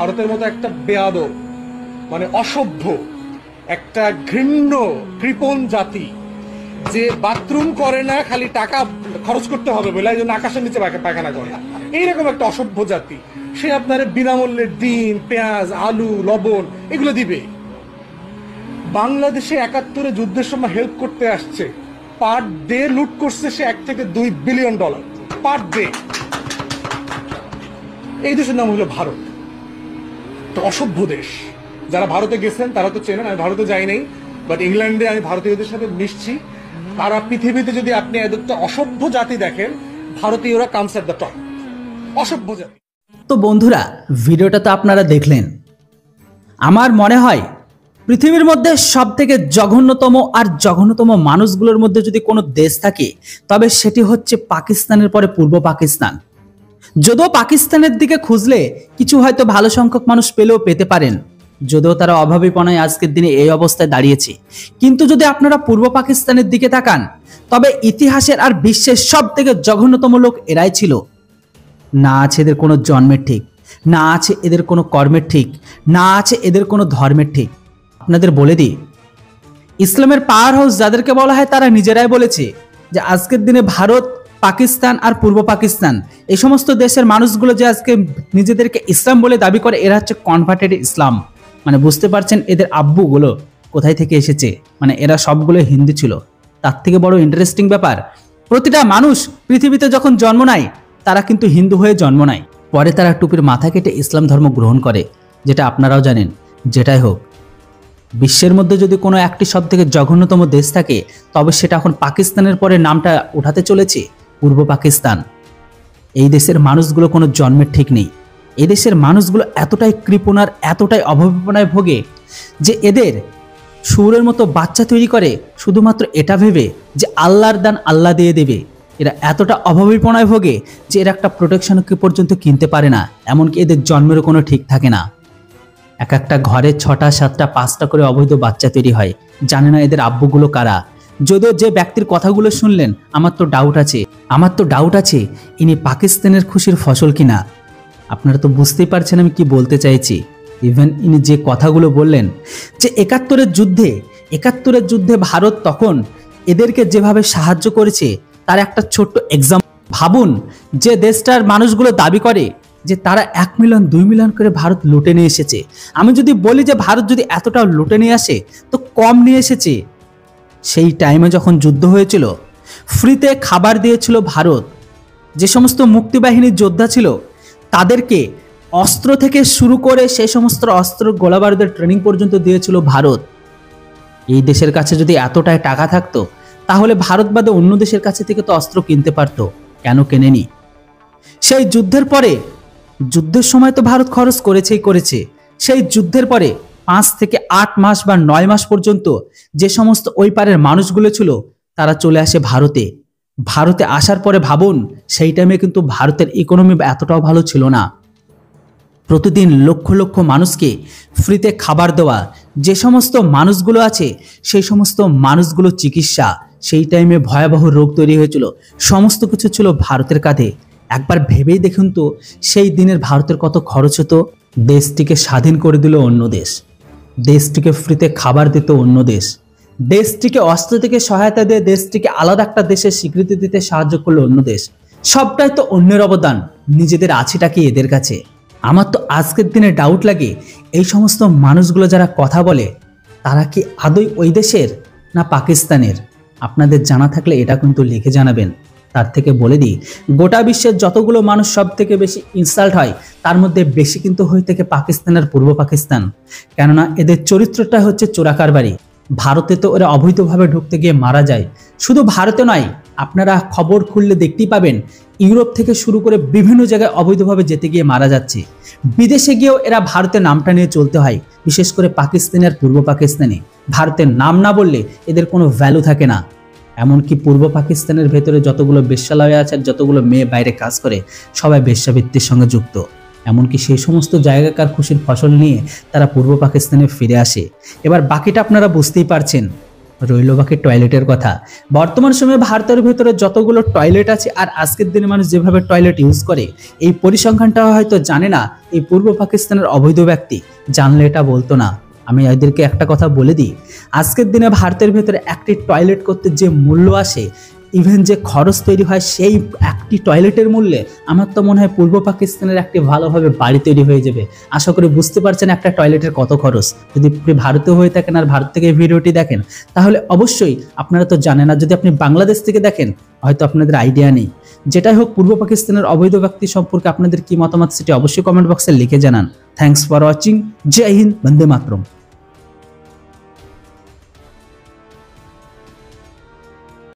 ভারতের মতো একটা বেয়াদব, মানে অসভ্য, একটা ঘৃণ্য কৃপণ জাতি, যে বাথরুম করে না, খালি টাকা খরচ করতে হবে বলে এই জন্য আকাশের নিচে পায়খানা করে, এইরকম একটা অসভ্য জাতি, সে আপনার বিনামূল্যে ডিম, পেঁয়াজ, আলু, লবণ এগুলো দিবে। বাংলাদেশে ৭১ যুদ্ধের সময় হেল্প করতে আসছে, পার ডে লুট করছে সে $1 থেকে $2 বিলিয়ন পার ডে। এই দেশের নাম হলো ভারত। তো অসভ্য দেশ। যারা ভারতে গেছেন তারা তো চেনেন, আমি ভারতে যাই নাই, বাট ইংল্যান্ডে আমি ভারতীয়দের সাথে মিশছি। তারা পৃথিবীতে যদি আপনি একটা অসভ্য জাতি দেখেন, ভারতীয়রা কামস এট দ্য টপ, অসভ্য জাতি। তো বন্ধুরা, ভিডিওটা তো আপনারা দেখলেন। আমার মনে হয় পৃথিবীর মধ্যে সব থেকে জঘন্যতম মানুষগুলোর মধ্যে যদি কোনো দেশ থাকে, তবে সেটি হচ্ছে পাকিস্তানের পরে পূর্ব পাকিস্তান। যদিও পাকিস্তানের দিকে খুঁজলে কিছু হয়তো ভালো সংখ্যক মানুষ পেলেও পেতে পারেন, যদিও তারা অভাবীপনায় আজকের দিনে এই অবস্থায় দাঁড়িয়েছে। কিন্তু যদি আপনারা পূর্ব পাকিস্তানের দিকে তাকান, তবে ইতিহাসের আর বিশ্বের সব থেকে জঘন্যতম লোক এরাই ছিল। না আছে এদের কোনো জন্মের ঠিক, না আছে এদের কোনো কর্মের ঠিক, না আছে এদের কোনো ধর্মের ঠিক। আপনাদের বলে দিই, ইসলামের পাওয়ার হাউস যাদেরকে বলা হয়, তারা নিজেরাই বলেছে যে আজকের দিনে ভারত, পাকিস্তান আর পূর্ব পাকিস্তান, এই সমস্ত দেশের মানুষগুলো যে আজকে নিজেদেরকে ইসলাম বলে দাবি করে, এরা হচ্ছে কনভার্টেড ইসলাম। মানে বুঝতে পারছেন এদের আব্বুগুলো কোথায় থেকে এসেছে, মানে এরা সবগুলো হিন্দু ছিল। তার থেকে বড় ইন্টারেস্টিং ব্যাপার, প্রতিটা মানুষ পৃথিবীতে যখন জন্ম নেয় তারা কিন্তু হিন্দু হয়ে জন্ম নেয়, পরে তারা টুপির মাথা কেটে ইসলাম ধর্ম গ্রহণ করে, যেটা আপনারাও জানেন। যেটাই হোক, বিশ্বের মধ্যে যদি কোনো একটি সব থেকে জঘন্যতম দেশ থাকে, তবে সেটা এখন পাকিস্তানের পরে নামটা উঠাতে চলেছে, পূর্ব পাকিস্তান। এই দেশের মানুষগুলো কোনো জন্মের ঠিক নেই। এই দেশের মানুষগুলো এতটাই কৃপণার, এতটাই অভাবনায় ভোগে যে এদের শুয়োরের মতো বাচ্চা তৈরি করে শুধুমাত্র এটা ভেবে যে আল্লাহর দান আল্লাহ দিয়ে দেবে। এরা এতটা অভাবীপনায় ভোগে যে এরা একটা প্রোটেকশন পর্যন্ত কিনতে পারে না, এমনকি এদের জন্মেরও কোনো ঠিক থাকে না। এক একটা ঘরে 6টা 7টা 5টা করে অবৈধ বাচ্চা তৈরি হয়। জানে না এদের আব্বুগুলো কারা। যদিও যে ব্যক্তির কথাগুলো শুনলেন, আমার তো ডাউট আছে ইনি পাকিস্তানের খুশির ফসল কিনা। আপনারা তো বুঝতেই পারছেন আমি কি বলতে চাইছি। ইভেন ইনি যে কথাগুলো বললেন যে 71-এর যুদ্ধে ভারত তখন এদেরকে যেভাবে সাহায্য করেছে, তার একটা ছোট্ট এক্সাম্পল ভাবুন। যে দেশটার মানুষগুলো দাবি করে যে তারা 1 মিলিয়ন 2 মিলিয়ন করে ভারত লুটে নিয়ে এসেছে, আমি যদি বলি যে ভারত যদি এতটা লুটে নিয়ে আসে তো কম নিয়ে এসেছে। সেই টাইমে যখন যুদ্ধ হয়েছিল, ফ্রিতে খাবার দিয়েছিল ভারত। যে সমস্ত মুক্তিবাহিনীর যোদ্ধা ছিল তাদেরকে অস্ত্র থেকে শুরু করে সেই সমস্ত অস্ত্র, গোলাবারুদের ট্রেনিং পর্যন্ত দিয়েছিল ভারত। এই দেশের কাছে যদি এতটাই টাকা থাকতো, তাহলে ভারত বাদে অন্য দেশের কাছে থেকে তো অস্ত্র কিনতে পারতো, কেন কেনেনি? সেই যুদ্ধের সময় তো ভারত খরচ করেছে। সেই যুদ্ধের পরে 5 থেকে 8 মাস বা 9 মাস পর্যন্ত যে সমস্ত ওই পারের মানুষগুলো ছিল তারা চলে আসে ভারতে আসার পরে ভাবুন, সেই টাইমে কিন্তু ভারতের ইকোনমি এতটাও ভালো ছিল না। প্রতিদিন লক্ষ লক্ষ মানুষকে ফ্রিতে খাবার দেওয়া, যে সমস্ত মানুষগুলো আছে সেই সমস্ত মানুষগুলো চিকিৎসা, সেই টাইমে ভয়াবহ রোগ তৈরি হয়েছিল, সমস্ত কিছু ছিল ভারতের কাঁধে। একবার ভেবেই দেখুন তো সেই দিনের ভারতের কত খরচ হতো। দেশটিকে স্বাধীন করে দিল অন্য দেশ, দেশটিকে ফ্রিতে খাবার দিত অন্য দেশ, দেশটিকে অস্ত্র থেকে সহায়তা দিয়ে দেশটিকে আলাদা একটা দেশের স্বীকৃতি দিতে সাহায্য করলো অন্য দেশ। সবটাই তো অন্যের অবদান, নিজেদের আছেটা কি এদের কাছে? আমার তো আজকের দিনে ডাউট লাগে, এই সমস্ত মানুষগুলো যারা কথা বলে তারা কি আদৌ ওই দেশের না পাকিস্তানের? আপনাদের জানা থাকলে এটা কিন্তু লিখে জানাবেন। তার থেকে বলে দিই, গোটা বিশ্বের যতগুলো মানুষ সব থেকে বেশি ইনসাল্ট হয়, তার মধ্যে বেশি কিন্তু হয়ে থাকে পাকিস্তান আর পূর্ব পাকিস্তান। কেননা এদের চরিত্রটা হচ্ছে চোরাকারবারি। ভারতে তো ওরা অবৈধভাবে ঢুকতে গিয়ে মারা যায়। শুধু ভারতে নয়, আপনারা খবর খুললে দেখতেই পাবেন, ইউরোপ থেকে শুরু করে বিভিন্ন জায়গায় অবৈধভাবে যেতে গিয়ে মারা যাচ্ছে। বিদেশে গিয়েও এরা ভারতের নামটা নিয়ে চলতে হয়, বিশেষ করে পাকিস্তানি আর পূর্ব পাকিস্তানে। ভারতের নাম না বললে এদের কোনো ভ্যালু থাকে না। এমনকি পূর্ব পাকিস্তানের ভেতরে যতগুলো বেশ্যালয় আছে আর যতগুলো মেয়ে বাইরে কাজ করে, সবাই বেশ্যাবৃত্তির সঙ্গে যুক্ত। এমনকি সেই সমস্ত জায়গাকার খুশির ফসল নিয়ে তারা পূর্ব পাকিস্তানে ফিরে আসে। এবার বাকিটা আপনারা বুঝতেই পারছেন। রইল বাকি টয়লেটের কথা। বর্তমান সময়ে ভারতের ভেতরে যতগুলো টয়লেট আছে আর আজকের দিনে মানুষ যেভাবে টয়লেট ইউজ করে, এই পরিসংখ্যানটা হয়তো জানে না এই পূর্ব পাকিস্তানের অবৈধ ব্যক্তি। জানলে এটা বলতো না। আমি এদেরকে একটা কথা বলে দিই, আজকের দিনে ভারতের ভেতরে একটি টয়লেট করতে যে মূল্য আসে, ইভেন যে খরচ তৈরি হয় সেই একটি টয়লেটের মূল্যে আমার তো মনে হয় পূর্ব পাকিস্তানের একটি ভালোভাবে বাড়ি তৈরি হয়ে যাবে। আশা করি বুঝতে পারছেন একটা টয়লেটের কত খরচ। যদি আপনি ভারতীয় হয়ে থাকেন আর ভারত থেকে ভিডিওটি দেখেন, তাহলে অবশ্যই আপনারা তো জানেন, আর যদি আপনি বাংলাদেশ থেকে দেখেন হয়তো আপনাদের আইডিয়া নেই। যেটাই হোক, পূর্ব পাকিস্তানের অবৈধ ব্যক্তি সম্পর্কে আপনাদের কি মতামত সেটি অবশ্যই কমেন্ট বক্সে লিখে জানান। Thanks for watching. জয় হিন্দ, বন্দে মাতরম।